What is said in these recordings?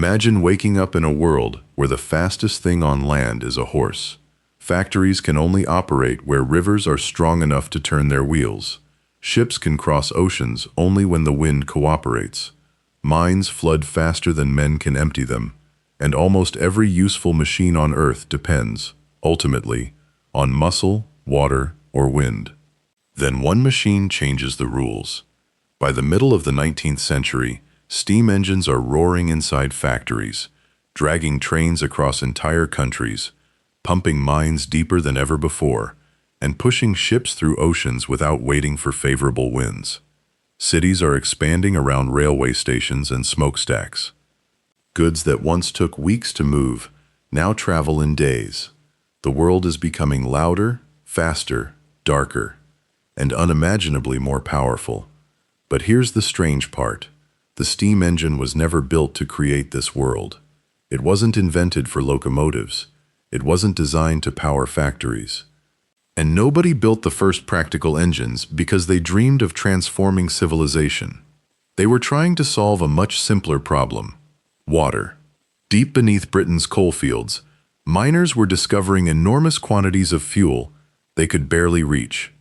Imagine waking up in a world where the fastest thing on land is a horse. Factories can only operate where rivers are strong enough to turn their wheels. Ships can cross oceans only when the wind cooperates. Mines flood faster than men can empty them, and almost every useful machine on Earth depends, ultimately, on muscle, water, or wind. Then one machine changes the rules. By the middle of the 19th century, steam engines are roaring inside factories, dragging trains across entire countries, pumping mines deeper than ever before, and pushing ships through oceans without waiting for favorable winds. Cities are expanding around railway stations and smokestacks. Goods that once took weeks to move now travel in days. The world is becoming louder, faster, darker, and unimaginably more powerful. But here's the strange part. The steam engine was never built to create this world. It wasn't invented for locomotives. It wasn't designed to power factories. And nobody built the first practical engines because they dreamed of transforming civilization. They were trying to solve a much simpler problem: water. Deep beneath Britain's coalfields, miners were discovering enormous quantities of fuel they could barely reach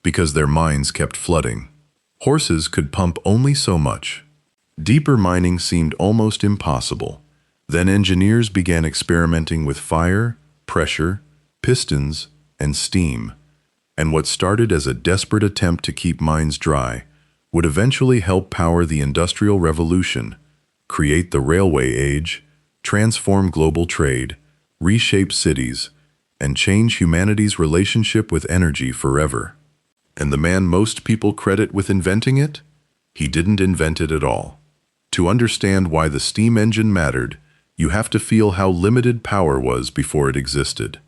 because their mines kept flooding. Horses could pump only so much. Deeper mining seemed almost impossible. Then engineers began experimenting with fire, pressure, pistons, and steam. And what started as a desperate attempt to keep mines dry would eventually help power the Industrial Revolution, create the railway age, transform global trade, reshape cities, and change humanity's relationship with energy forever. And the man most people credit with inventing it? He didn't invent it at all. To understand why the steam engine mattered, you have to feel how limited power was before it existed.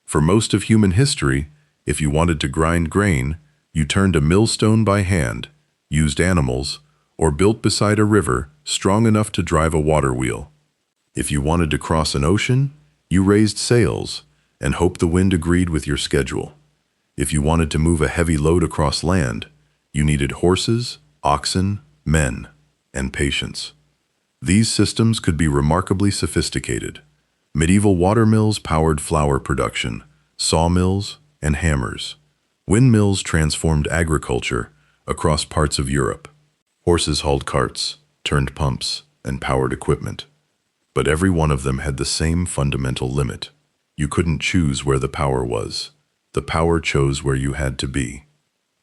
For most of human history, if you wanted to grind grain, you turned a millstone by hand, used animals, or built beside a river strong enough to drive a water wheel. If you wanted to cross an ocean, you raised sails and hoped the wind agreed with your schedule. If you wanted to move a heavy load across land, you needed horses, oxen, men, and patience. These systems could be remarkably sophisticated. Medieval watermills powered flour production, sawmills, and hammers. Windmills transformed agriculture across parts of Europe. Horses hauled carts, turned pumps, and powered equipment. But every one of them had the same fundamental limit. You couldn't choose where the power was. The power chose where you had to be.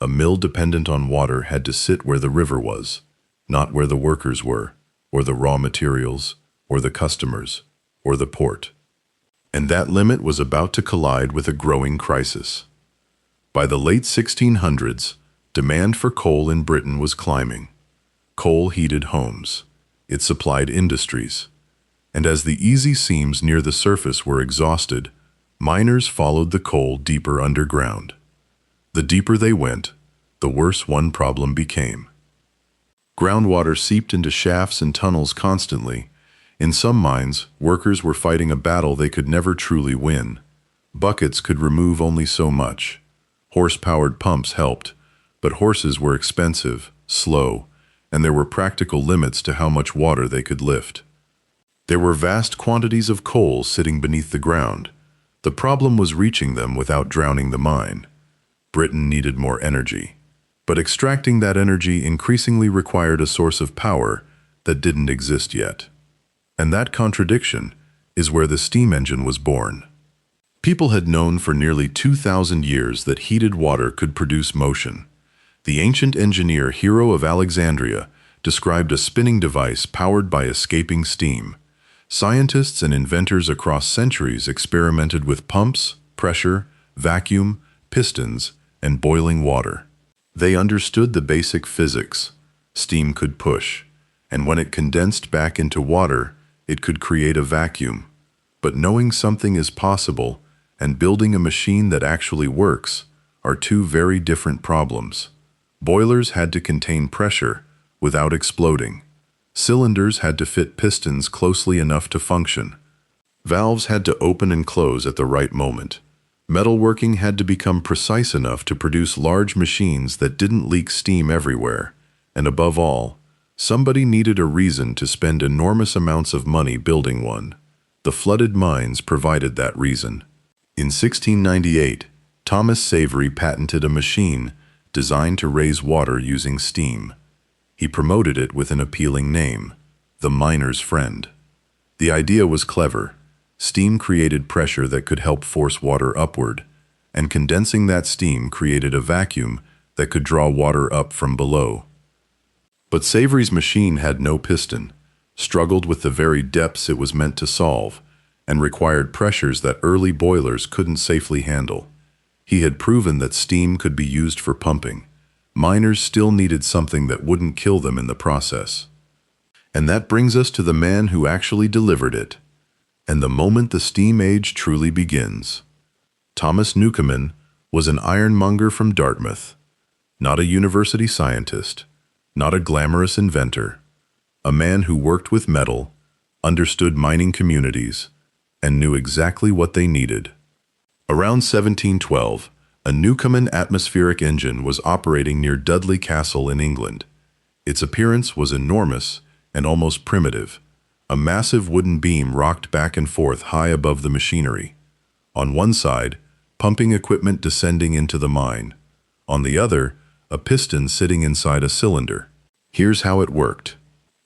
A mill dependent on water had to sit where the river was, not where the workers were, or the raw materials, or the customers, or the port. And that limit was about to collide with a growing crisis. By the late 1600s, demand for coal in Britain was climbing. Coal heated homes. It supplied industries. And as the easy seams near the surface were exhausted, miners followed the coal deeper underground. The deeper they went, the worse one problem became. Groundwater seeped into shafts and tunnels constantly. In some mines, workers were fighting a battle they could never truly win. Buckets could remove only so much. Horse-powered pumps helped, but horses were expensive, slow, and there were practical limits to how much water they could lift. There were vast quantities of coal sitting beneath the ground. The problem was reaching them without drowning the mine. Britain needed more energy, but extracting that energy increasingly required a source of power that didn't exist yet. And that contradiction is where the steam engine was born. People had known for nearly 2,000 years that heated water could produce motion. The ancient engineer Hero of Alexandria described a spinning device powered by escaping steam. Scientists and inventors across centuries experimented with pumps, pressure, vacuum, pistons, and boiling water. They understood the basic physics. Steam could push, and when it condensed back into water, it could create a vacuum. But knowing something is possible and building a machine that actually works are two very different problems. Boilers had to contain pressure without exploding. Cylinders had to fit pistons closely enough to function. Valves had to open and close at the right moment. Metalworking had to become precise enough to produce large machines that didn't leak steam everywhere. And above all, Somebody needed a reason to spend enormous amounts of money building one. The flooded mines provided that reason. In 1698, Thomas Savery patented a machine designed to raise water using steam. He promoted it with an appealing name, the miner's friend. The idea was clever. Steam created pressure that could help force water upward, and condensing that steam created a vacuum that could draw water up from below. But Savery's machine had no piston, struggled with the very depths it was meant to solve, and required pressures that early boilers couldn't safely handle. He had proven that steam could be used for pumping. Miners still needed something that wouldn't kill them in the process. And that brings us to the man who actually delivered it, and the moment the steam age truly begins. Thomas Newcomen was an ironmonger from Dartmouth, not a university scientist, not a glamorous inventor, a man who worked with metal, understood mining communities, and knew exactly what they needed. Around 1712, a Newcomen atmospheric engine was operating near Dudley Castle in England. Its appearance was enormous and almost primitive. A massive wooden beam rocked back and forth high above the machinery. On one side, pumping equipment descending into the mine. On the other, a piston sitting inside a cylinder. Here's how it worked.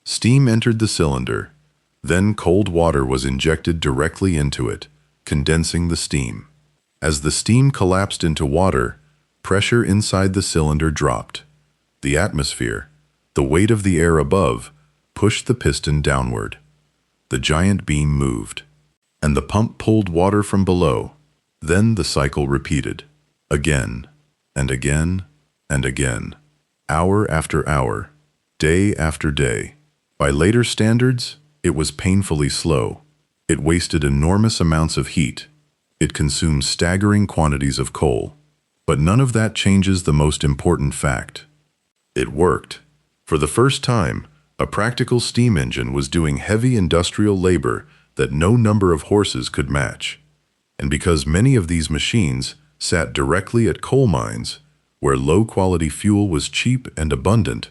Steam entered the cylinder. Then cold water was injected directly into it, condensing the steam. As the steam collapsed into water, pressure inside the cylinder dropped. The atmosphere, the weight of the air above, pushed the piston downward. The giant beam moved, and the pump pulled water from below. Then the cycle repeated, again, and again, and again, hour after hour, day after day. By later standards, it was painfully slow. It wasted enormous amounts of heat. It consumed staggering quantities of coal. But none of that changes the most important fact. It worked. For the first time, a practical steam engine was doing heavy industrial labor that no number of horses could match. And because many of these machines sat directly at coal mines, where low-quality fuel was cheap and abundant,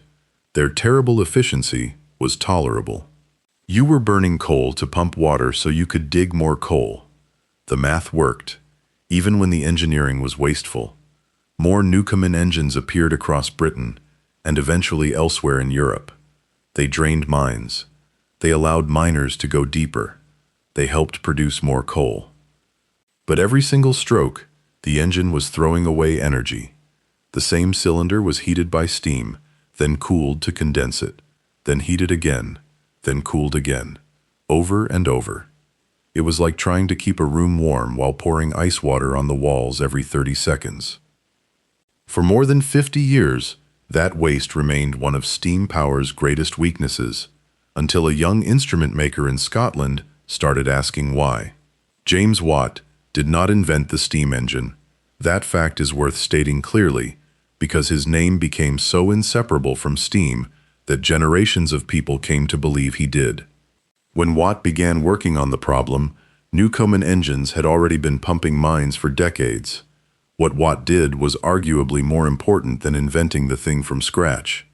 their terrible efficiency was tolerable. You were burning coal to pump water so you could dig more coal. The math worked, even when the engineering was wasteful. More Newcomen engines appeared across Britain, and eventually elsewhere in Europe. They drained mines. They allowed miners to go deeper. They helped produce more coal. But every single stroke, the engine was throwing away energy. The same cylinder was heated by steam, then cooled to condense it, then heated again, then cooled again, over and over. It was like trying to keep a room warm while pouring ice water on the walls every 30 seconds. For more than 50 years, that waste remained one of steam power's greatest weaknesses, until a young instrument maker in Scotland started asking why. James Watt did not invent the steam engine. That fact is worth stating clearly, because his name became so inseparable from steam that generations of people came to believe he did. When Watt began working on the problem, Newcomen engines had already been pumping mines for decades. What Watt did was arguably more important than inventing the thing from scratch.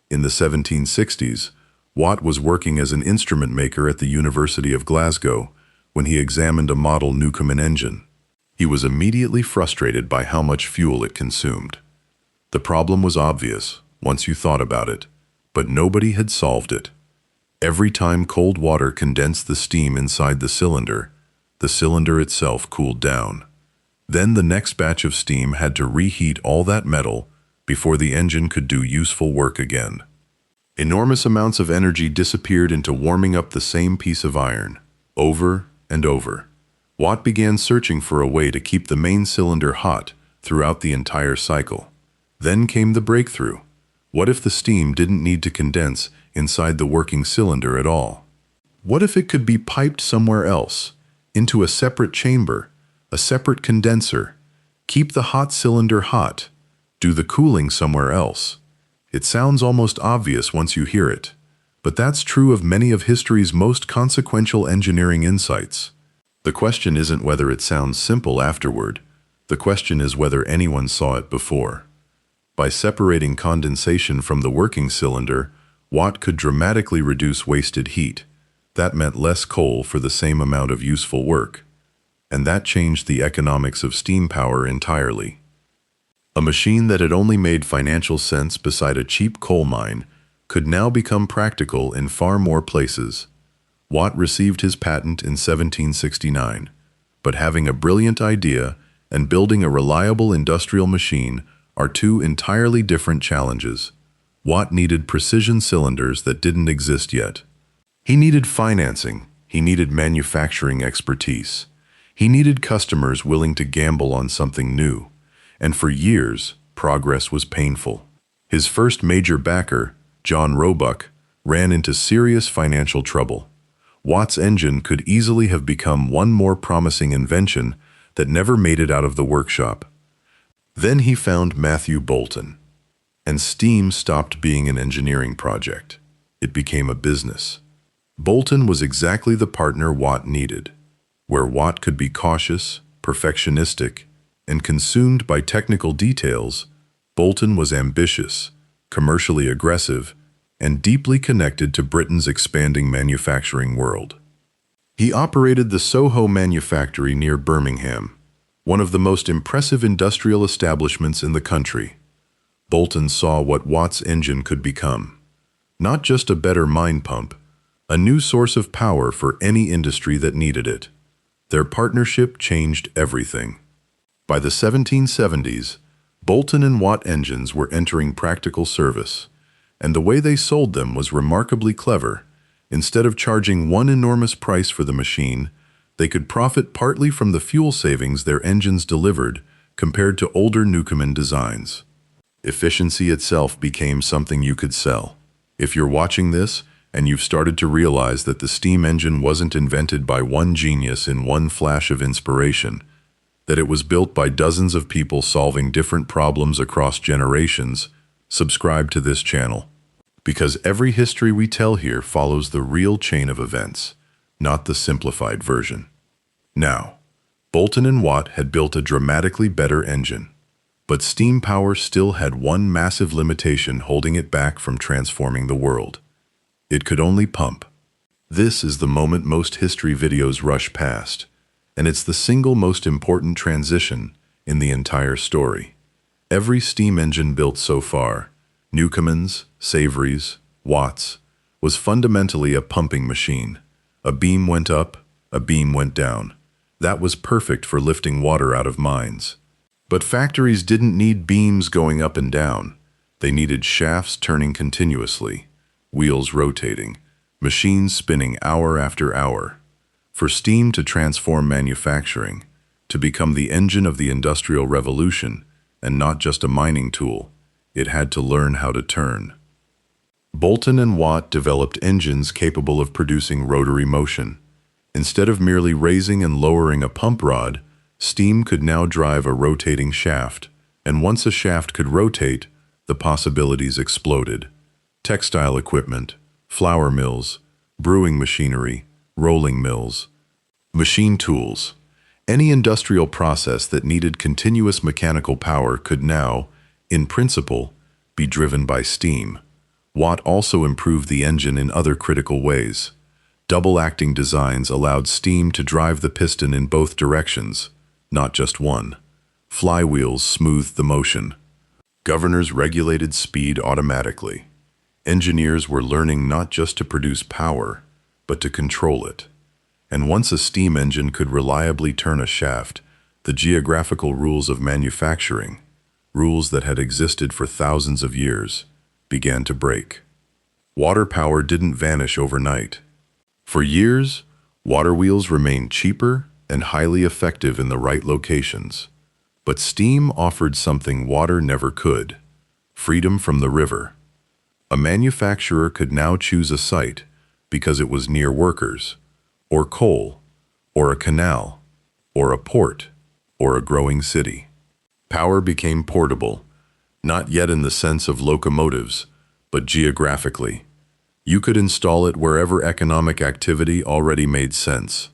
In the 1760s, Watt was working as an instrument maker at the University of Glasgow when he examined a model Newcomen engine. He was immediately frustrated by how much fuel it consumed. The problem was obvious once you thought about it, but nobody had solved it. Every time cold water condensed the steam inside the cylinder itself cooled down. Then the next batch of steam had to reheat all that metal before the engine could do useful work again. Enormous amounts of energy disappeared into warming up the same piece of iron, over and over. Watt began searching for a way to keep the main cylinder hot throughout the entire cycle. Then came the breakthrough. What if the steam didn't need to condense inside the working cylinder at all? What if it could be piped somewhere else, into a separate chamber, a separate condenser, keep the hot cylinder hot, do the cooling somewhere else? It sounds almost obvious once you hear it, but that's true of many of history's most consequential engineering insights. The question isn't whether it sounds simple afterward. The question is whether anyone saw it before. By separating condensation from the working cylinder, Watt could dramatically reduce wasted heat. That meant less coal for the same amount of useful work. And that changed the economics of steam power entirely. A machine that had only made financial sense beside a cheap coal mine could now become practical in far more places. Watt received his patent in 1769, but having a brilliant idea and building a reliable industrial machine are two entirely different challenges. Watt needed precision cylinders that didn't exist yet. He needed financing. He needed manufacturing expertise. He needed customers willing to gamble on something new. And for years, progress was painful. His first major backer, John Roebuck, ran into serious financial trouble. Watt's engine could easily have become one more promising invention that never made it out of the workshop. Then he found Matthew Boulton, and steam stopped being an engineering project. It became a business. Boulton was exactly the partner Watt needed. Where Watt could be cautious, perfectionistic, and consumed by technical details, Boulton was ambitious, commercially aggressive, and deeply connected to Britain's expanding manufacturing world. He operated the Soho manufactory near Birmingham, one of the most impressive industrial establishments in the country. Boulton saw what Watt's engine could become. Not just a better mine pump, a new source of power for any industry that needed it. Their partnership changed everything. By the 1770s, Boulton and Watt engines were entering practical service, and the way they sold them was remarkably clever. Instead of charging one enormous price for the machine, they could profit partly from the fuel savings their engines delivered compared to older Newcomen designs. Efficiency itself became something you could sell. If you're watching this and you've started to realize that the steam engine wasn't invented by one genius in one flash of inspiration, that it was built by dozens of people solving different problems across generations, subscribe to this channel. Because every history we tell here follows the real chain of events, not the simplified version. Now, Boulton and Watt had built a dramatically better engine, but steam power still had one massive limitation holding it back from transforming the world. It could only pump. This is the moment most history videos rush past, and it's the single most important transition in the entire story. Every steam engine built so far, Newcomen's, Savery's, Watt's, was fundamentally a pumping machine. A beam went up, a beam went down. That was perfect for lifting water out of mines. But factories didn't need beams going up and down. They needed shafts turning continuously, wheels rotating, machines spinning hour after hour. For steam to transform manufacturing, to become the engine of the Industrial Revolution, and not just a mining tool, it had to learn how to turn. Boulton and Watt developed engines capable of producing rotary motion. Instead of merely raising and lowering a pump rod, steam could now drive a rotating shaft, and once a shaft could rotate, the possibilities exploded. Textile equipment, flour mills, brewing machinery, rolling mills, machine tools. Any industrial process that needed continuous mechanical power could now, in principle, be driven by steam. Watt also improved the engine in other critical ways. Double-acting designs allowed steam to drive the piston in both directions, not just one. Flywheels smoothed the motion. Governors regulated speed automatically. Engineers were learning not just to produce power, but to control it. And once a steam engine could reliably turn a shaft, the geographical rules of manufacturing, rules that had existed for thousands of years, began to break. Water power didn't vanish overnight. For years, water wheels remained cheaper and highly effective in the right locations. But steam offered something water never could: freedom from the river. A manufacturer could now choose a site because it was near workers, or coal, or a canal, or a port, or a growing city. Power became portable, not yet in the sense of locomotives, but geographically. You could install it wherever economic activity already made sense.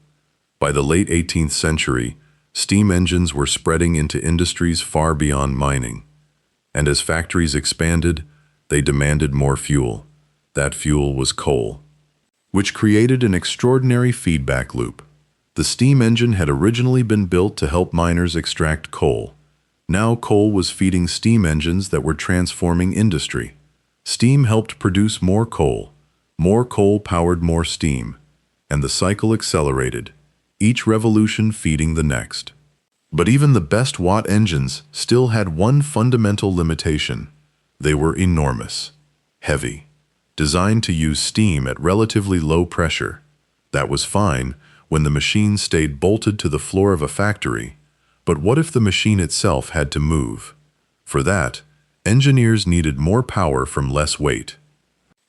By the late 18th century, steam engines were spreading into industries far beyond mining. And as factories expanded, they demanded more fuel. That fuel was coal, which created an extraordinary feedback loop. The steam engine had originally been built to help miners extract coal. Now coal was feeding steam engines that were transforming industry. Steam helped produce more coal. More coal powered more steam, and the cycle accelerated, each revolution feeding the next. But even the best Watt engines still had one fundamental limitation. They were enormous, heavy, designed to use steam at relatively low pressure. That was fine when the machine stayed bolted to the floor of a factory, but what if the machine itself had to move? For that, engineers needed more power from less weight.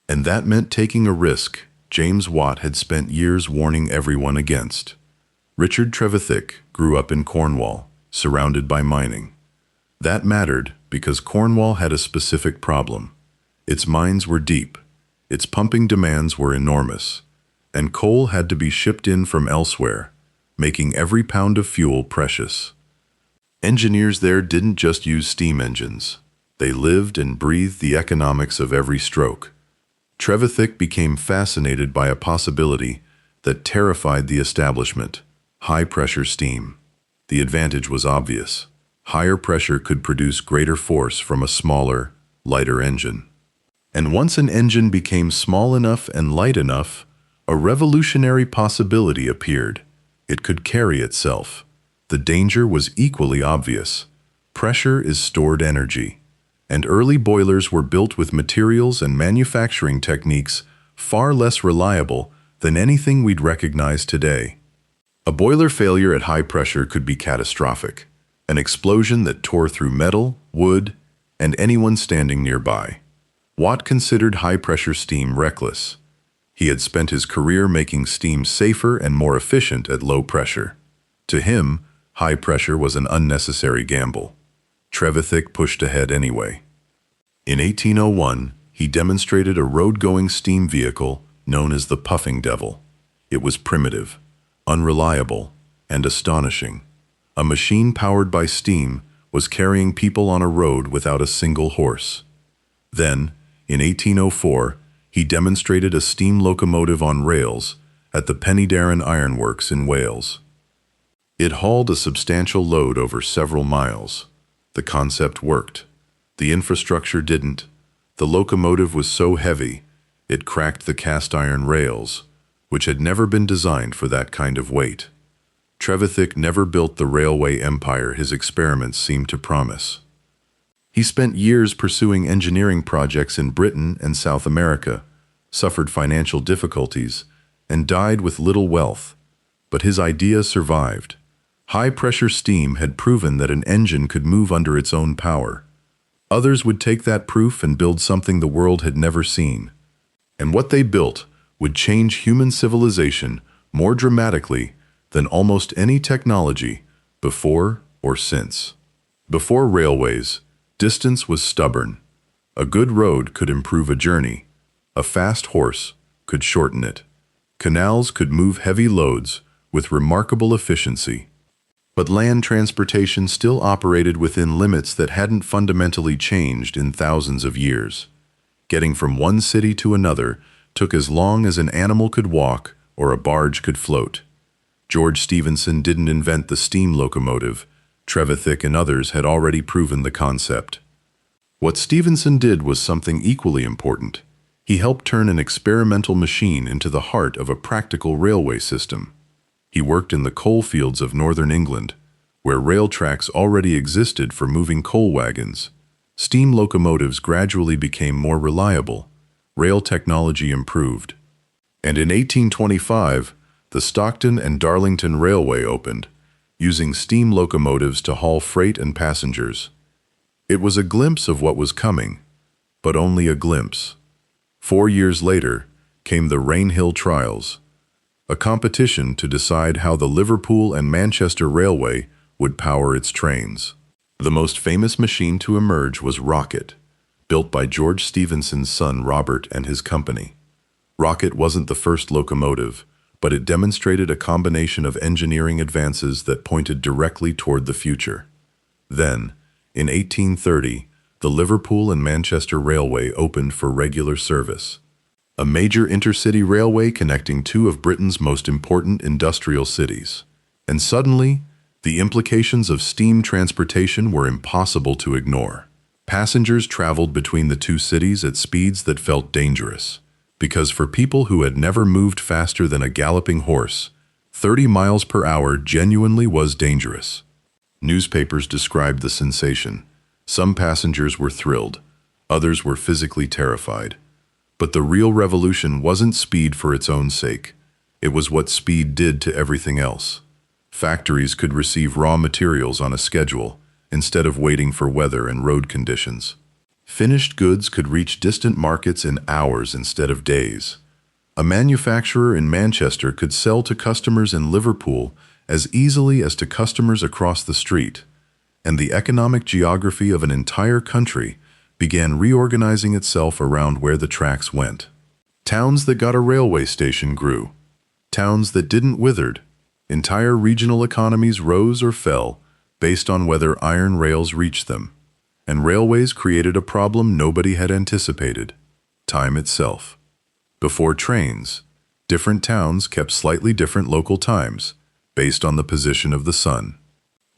And that meant taking a risk James Watt had spent years warning everyone against. Richard Trevithick grew up in Cornwall, surrounded by mining. That mattered because Cornwall had a specific problem. Its mines were deep, its pumping demands were enormous, and coal had to be shipped in from elsewhere, making every pound of fuel precious. Engineers there didn't just use steam engines. They lived and breathed the economics of every stroke. Trevithick became fascinated by a possibility that terrified the establishment: high-pressure steam. The advantage was obvious. Higher pressure could produce greater force from a smaller, lighter engine. And once an engine became small enough and light enough, a revolutionary possibility appeared. It could carry itself. The danger was equally obvious. Pressure is stored energy, and early boilers were built with materials and manufacturing techniques far less reliable than anything we'd recognize today. A boiler failure at high pressure could be catastrophic, an explosion that tore through metal, wood, and anyone standing nearby. Watt considered high-pressure steam reckless. He had spent his career making steam safer and more efficient at low pressure. To him, high pressure was an unnecessary gamble. Trevithick pushed ahead anyway. In 1801, he demonstrated a road-going steam vehicle known as the Puffing Devil. It was primitive, unreliable, and astonishing. A machine powered by steam was carrying people on a road without a single horse. Then, in 1804, he demonstrated a steam locomotive on rails at the Penydarren Iron Works in Wales. It hauled a substantial load over several miles. The concept worked. The infrastructure didn't. The locomotive was so heavy, it cracked the cast iron rails, which had never been designed for that kind of weight. Trevithick never built the railway empire his experiments seemed to promise. He spent years pursuing engineering projects in Britain and South America, suffered financial difficulties, and died with little wealth. But his idea survived. High-pressure steam had proven that an engine could move under its own power. Others would take that proof and build something the world had never seen. And what they built would change human civilization more dramatically than almost any technology before or since. Before railways, distance was stubborn. A good road could improve a journey. A fast horse could shorten it. Canals could move heavy loads with remarkable efficiency. But land transportation still operated within limits that hadn't fundamentally changed in thousands of years. Getting from one city to another took as long as an animal could walk or a barge could float. George Stephenson didn't invent the steam locomotive. Trevithick and others had already proven the concept. What Stephenson did was something equally important. He helped turn an experimental machine into the heart of a practical railway system. He worked in the coal fields of northern England, where rail tracks already existed for moving coal wagons. Steam locomotives gradually became more reliable. Rail technology improved. And in 1825, the Stockton and Darlington Railway opened, using steam locomotives to haul freight and passengers. It was a glimpse of what was coming, but only a glimpse. 4 years later came the Rainhill Trials, a competition to decide how the Liverpool and Manchester Railway would power its trains. The most famous machine to emerge was Rocket, built by George Stephenson's son Robert and his company. Rocket wasn't the first locomotive, but it demonstrated a combination of engineering advances that pointed directly toward the future. Then, in 1830, the Liverpool and Manchester Railway opened for regular service. a major intercity railway connecting two of Britain's most important industrial cities. And suddenly, the implications of steam transportation were impossible to ignore. Passengers traveled between the two cities at speeds that felt dangerous, because for people who had never moved faster than a galloping horse, 30 miles per hour genuinely was dangerous. Newspapers described the sensation. Some passengers were thrilled, others were physically terrified. But the real revolution wasn't speed for its own sake. It was what speed did to everything else. Factories could receive raw materials on a schedule, instead of waiting for weather and road conditions. Finished goods could reach distant markets in hours instead of days. A manufacturer in Manchester could sell to customers in Liverpool as easily as to customers across the street, and the economic geography of an entire country began reorganizing itself around where the tracks went. Towns that got a railway station grew. Towns that didn't withered. Entire regional economies rose or fell based on whether iron rails reached them. And railways created a problem nobody had anticipated: time itself. Before trains, different towns kept slightly different local times, based on the position of the sun.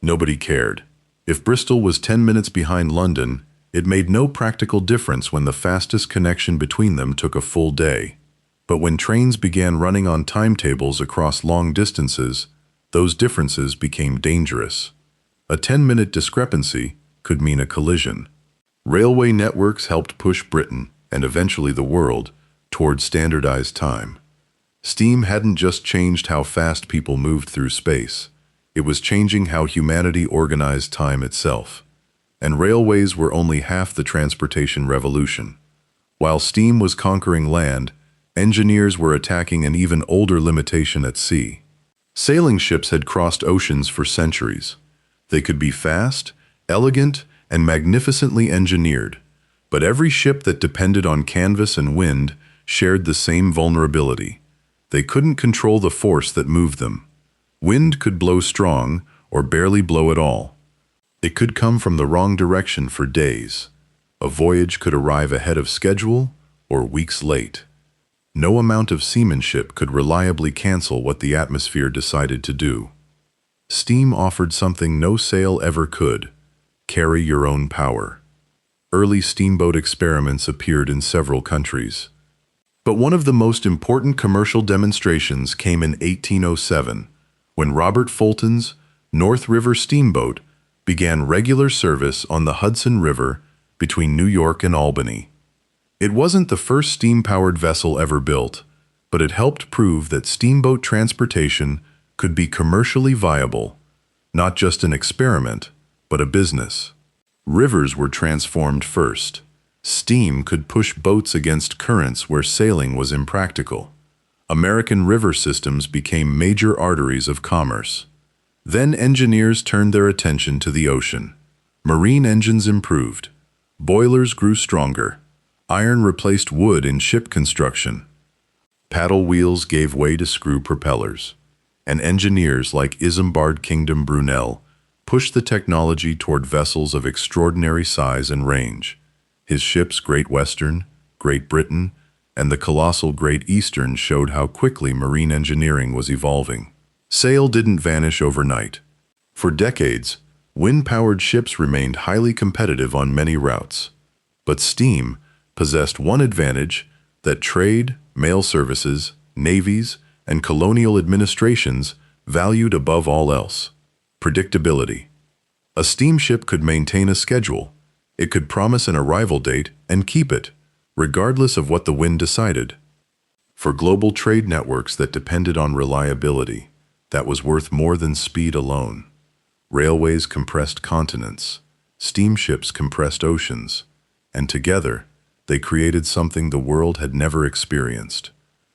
Nobody cared. If Bristol was 10 minutes behind London, it made no practical difference when the fastest connection between them took a full day. But when trains began running on timetables across long distances, those differences became dangerous. A 10-minute discrepancy could mean a collision. Railway networks helped push Britain, and eventually the world, toward standardized time. Steam hadn't just changed how fast people moved through space. It was changing how humanity organized time itself. And railways were only half the transportation revolution. While steam was conquering land, engineers were attacking an even older limitation at sea. Sailing ships had crossed oceans for centuries. They could be fast, elegant, and magnificently engineered, but every ship that depended on canvas and wind shared the same vulnerability. They couldn't control the force that moved them. Wind could blow strong or barely blow at all. It could come from the wrong direction for days. A voyage could arrive ahead of schedule or weeks late. No amount of seamanship could reliably cancel what the atmosphere decided to do. Steam offered something no sail ever could: carry your own power. Early steamboat experiments appeared in several countries. But one of the most important commercial demonstrations came in 1807, when Robert Fulton's North River steamboat began regular service on the Hudson River between New York and Albany. It wasn't the first steam-powered vessel ever built, but it helped prove that steamboat transportation could be commercially viable, not just an experiment, but a business. Rivers were transformed first. Steam could push boats against currents where sailing was impractical. American river systems became major arteries of commerce. Then engineers turned their attention to the ocean. Marine engines improved. Boilers grew stronger. Iron replaced wood in ship construction. Paddle wheels gave way to screw propellers. And engineers like Isambard Kingdom Brunel pushed the technology toward vessels of extraordinary size and range. His ships, Great Western, Great Britain, and the colossal Great Eastern showed how quickly marine engineering was evolving. Sail didn't vanish overnight. For decades, wind-powered ships remained highly competitive on many routes. But steam possessed one advantage that trade, mail services, navies, and colonial administrations valued above all else: predictability. A steamship could maintain a schedule. It could promise an arrival date and keep it, regardless of what the wind decided. For global trade networks that depended on reliability, that was worth more than speed alone. Railways compressed continents, steamships compressed oceans, and together they created something the world had never experienced: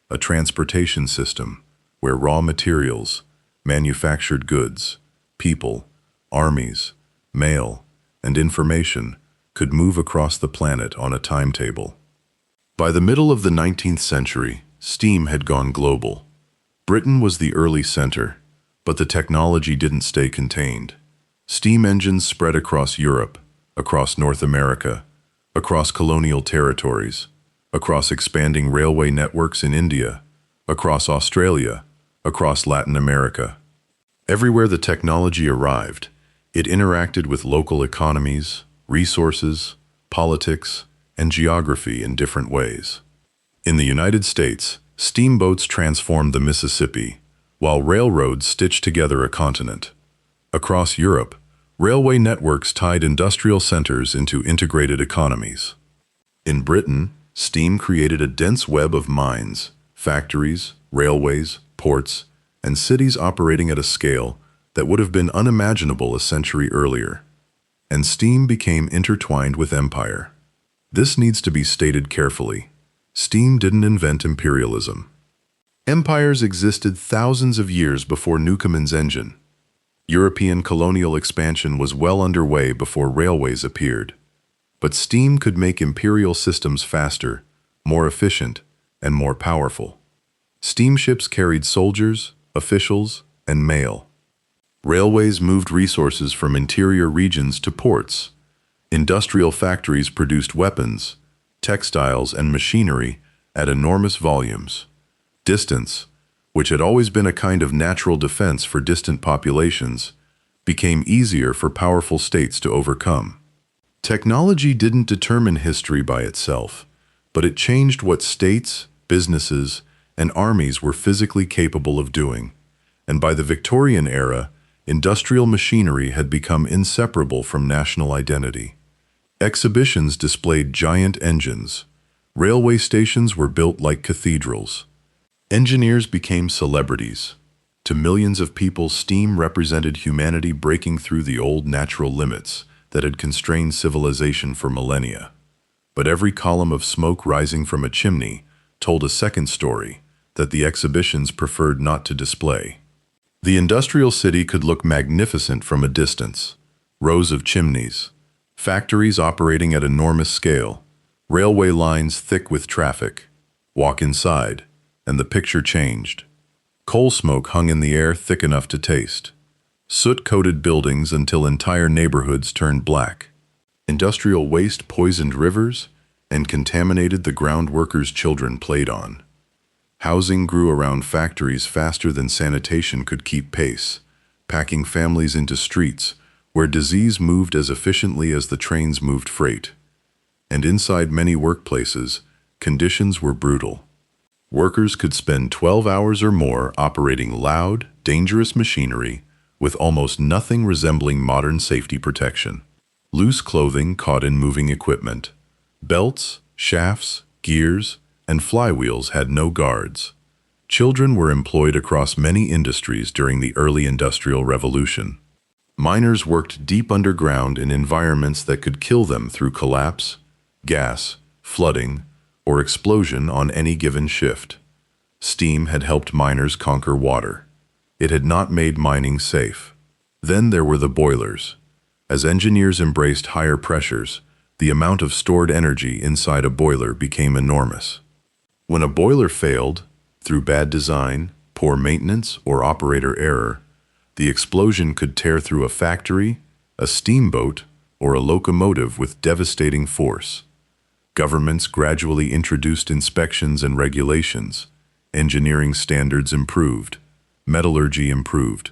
a transportation system where raw materials, manufactured goods, people, armies, mail, and information could move across the planet on a timetable. By the middle of the 19th century, steam had gone global. Britain was the early center, but the technology didn't stay contained. Steam engines spread across Europe, across North America, across colonial territories. across expanding railway networks in India, across Australia, across Latin America. Everywhere the technology arrived, it interacted with local economies, resources, politics, and geography in different ways. In the United States, steamboats transformed the Mississippi, while railroads stitched together a continent. Across Europe, railway networks tied industrial centers into integrated economies. In Britain, steam created a dense web of mines, factories, railways, ports, and cities operating at a scale that would have been unimaginable a century earlier. And steam became intertwined with empire. This needs to be stated carefully. Steam didn't invent imperialism. Empires existed thousands of years before Newcomen's engine. European colonial expansion was well underway before railways appeared. But steam could make imperial systems faster, more efficient, and more powerful. Steamships carried soldiers, officials, and mail. Railways moved resources from interior regions to ports. Industrial factories produced weapons, textiles, and machinery at enormous volumes. Distance, which had always been a kind of natural defense for distant populations, became easier for powerful states to overcome. Technology didn't determine history by itself, but it changed what states, businesses, and armies were physically capable of doing. And by the Victorian era, industrial machinery had become inseparable from national identity. Exhibitions displayed giant engines. Railway stations were built like cathedrals. Engineers became celebrities. To millions of people, steam represented humanity breaking through the old natural limits that had constrained civilization for millennia. But every column of smoke rising from a chimney told a second story that the exhibitions preferred not to display. The industrial city could look magnificent from a distance. Rows of chimneys, factories operating at enormous scale, railway lines thick with traffic. Walk inside, and the picture changed. Coal smoke hung in the air thick enough to taste. Soot-coated buildings until entire neighborhoods turned black. Industrial waste poisoned rivers and contaminated the ground workers' children played on. Housing grew around factories faster than sanitation could keep pace, packing families into streets where disease moved as efficiently as the trains moved freight. And inside many workplaces, conditions were brutal. Workers could spend 12 hours or more operating loud, dangerous machinery with almost nothing resembling modern safety protection. Loose clothing caught in moving equipment. Belts, shafts, gears, and flywheels had no guards. Children were employed across many industries during the early Industrial Revolution. Miners worked deep underground in environments that could kill them through collapse, gas, flooding, or explosion on any given shift. Steam had helped miners conquer water. It had not made mining safe. Then there were the boilers. As engineers embraced higher pressures, the amount of stored energy inside a boiler became enormous. When a boiler failed, through bad design, poor maintenance, or operator error, the explosion could tear through a factory, a steamboat, or a locomotive with devastating force. Governments gradually introduced inspections and regulations. Engineering standards improved. Metallurgy improved.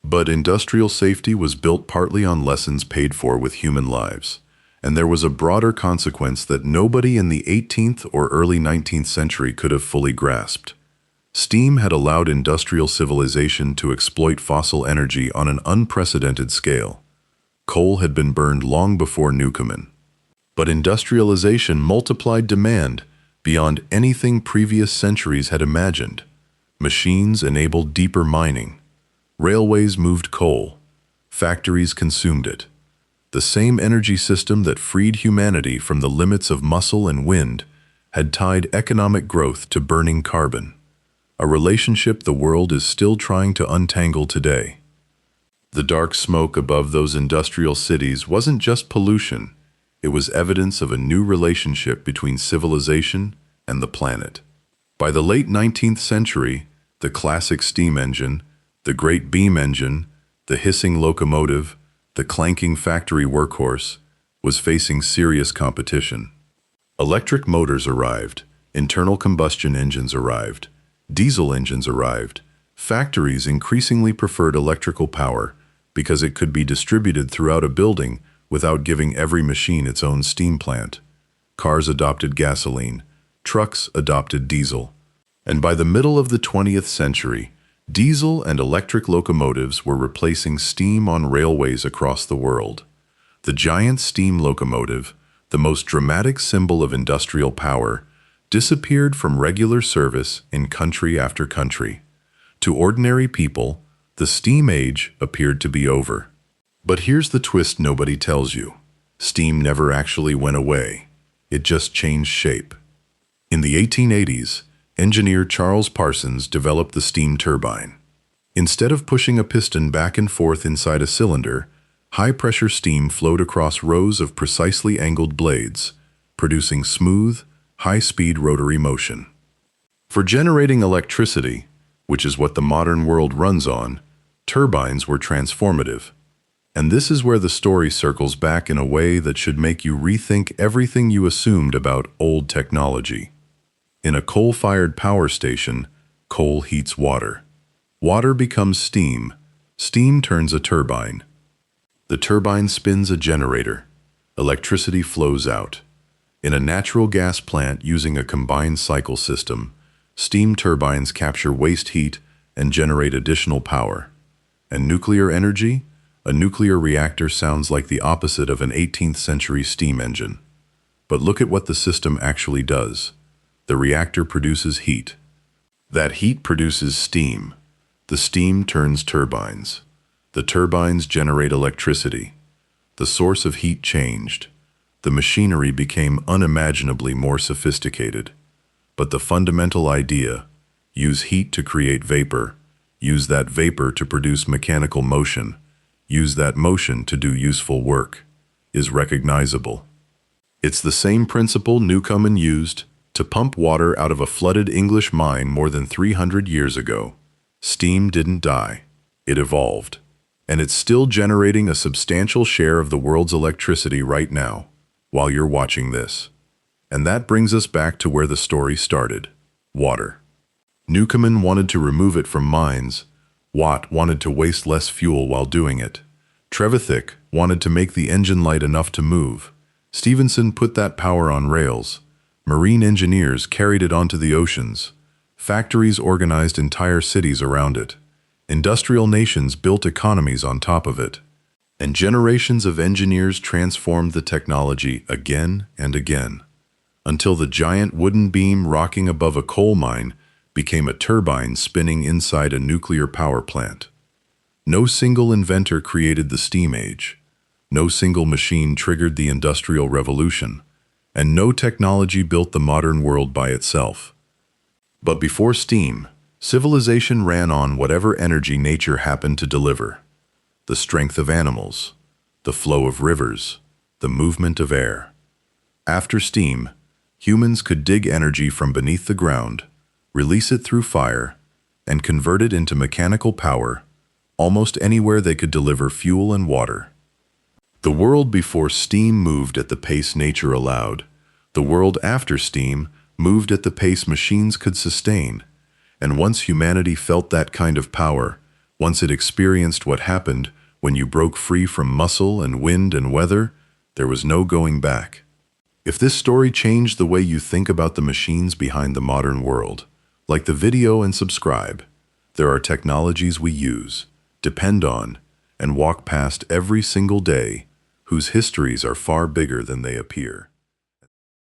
But industrial safety was built partly on lessons paid for with human lives. And there was a broader consequence that nobody in the 18th or early 19th century could have fully grasped. Steam had allowed industrial civilization to exploit fossil energy on an unprecedented scale. Coal had been burned long before Newcomen. But industrialization multiplied demand beyond anything previous centuries had imagined. Machines enabled deeper mining. Railways moved coal. Factories consumed it. The same energy system that freed humanity from the limits of muscle and wind had tied economic growth to burning carbon, a relationship the world is still trying to untangle today. The dark smoke above those industrial cities wasn't just pollution, it was evidence of a new relationship between civilization and the planet. By the late 19th century, the classic steam engine, the great beam engine, the hissing locomotive, the clanking factory workhorse was facing serious competition. Electric motors arrived, internal combustion engines arrived, diesel engines arrived. Factories increasingly preferred electrical power because it could be distributed throughout a building without giving every machine its own steam plant. Cars adopted gasoline, trucks adopted diesel. And by the middle of the 20th century, diesel and electric locomotives were replacing steam on railways across the world. The giant steam locomotive, the most dramatic symbol of industrial power, disappeared from regular service in country after country. To ordinary people, the steam age appeared to be over. But here's the twist nobody tells you. Steam never actually went away. It just changed shape. In the 1880s, engineer Charles Parsons developed the steam turbine. Instead of pushing a piston back and forth inside a cylinder, high-pressure steam flowed across rows of precisely angled blades, producing smooth, high-speed rotary motion. For generating electricity, which is what the modern world runs on, turbines were transformative. And this is where the story circles back in a way that should make you rethink everything you assumed about old technology. In a coal-fired power station, coal heats water. Water becomes steam. Steam turns a turbine. The turbine spins a generator. Electricity flows out. In a natural gas plant using a combined cycle system, steam turbines capture waste heat and generate additional power. And nuclear energy? A nuclear reactor sounds like the opposite of an 18th century steam engine. But look at what the system actually does. The reactor produces heat. That heat produces steam. The steam turns turbines. The turbines generate electricity. The source of heat changed. The machinery became unimaginably more sophisticated. But the fundamental idea, use heat to create vapor, use that vapor to produce mechanical motion, use that motion to do useful work, is recognizable. It's the same principle Newcomen used to pump water out of a flooded English mine more than 300 years ago. Steam didn't die. It evolved. And it's still generating a substantial share of the world's electricity right now, while you're watching this. And that brings us back to where the story started. Water. Newcomen wanted to remove it from mines. Watt wanted to waste less fuel while doing it. Trevithick wanted to make the engine light enough to move. Stephenson put that power on rails. Marine engineers carried it onto the oceans. Factories organized entire cities around it. Industrial nations built economies on top of it. And generations of engineers transformed the technology again and again, until the giant wooden beam rocking above a coal mine became a turbine spinning inside a nuclear power plant. No single inventor created the steam age. No single machine triggered the Industrial Revolution. And no technology built the modern world by itself. But before steam, civilization ran on whatever energy nature happened to deliver. The strength of animals, the flow of rivers, the movement of air. After steam, humans could dig energy from beneath the ground, release it through fire, and convert it into mechanical power almost anywhere they could deliver fuel and water. The world before steam moved at the pace nature allowed. The world after steam moved at the pace machines could sustain. And once humanity felt that kind of power, once it experienced what happened when you broke free from muscle and wind and weather, there was no going back. If this story changed the way you think about the machines behind the modern world, like the video and subscribe. There are technologies we use, depend on, and walk past every single day, whose histories are far bigger than they appear.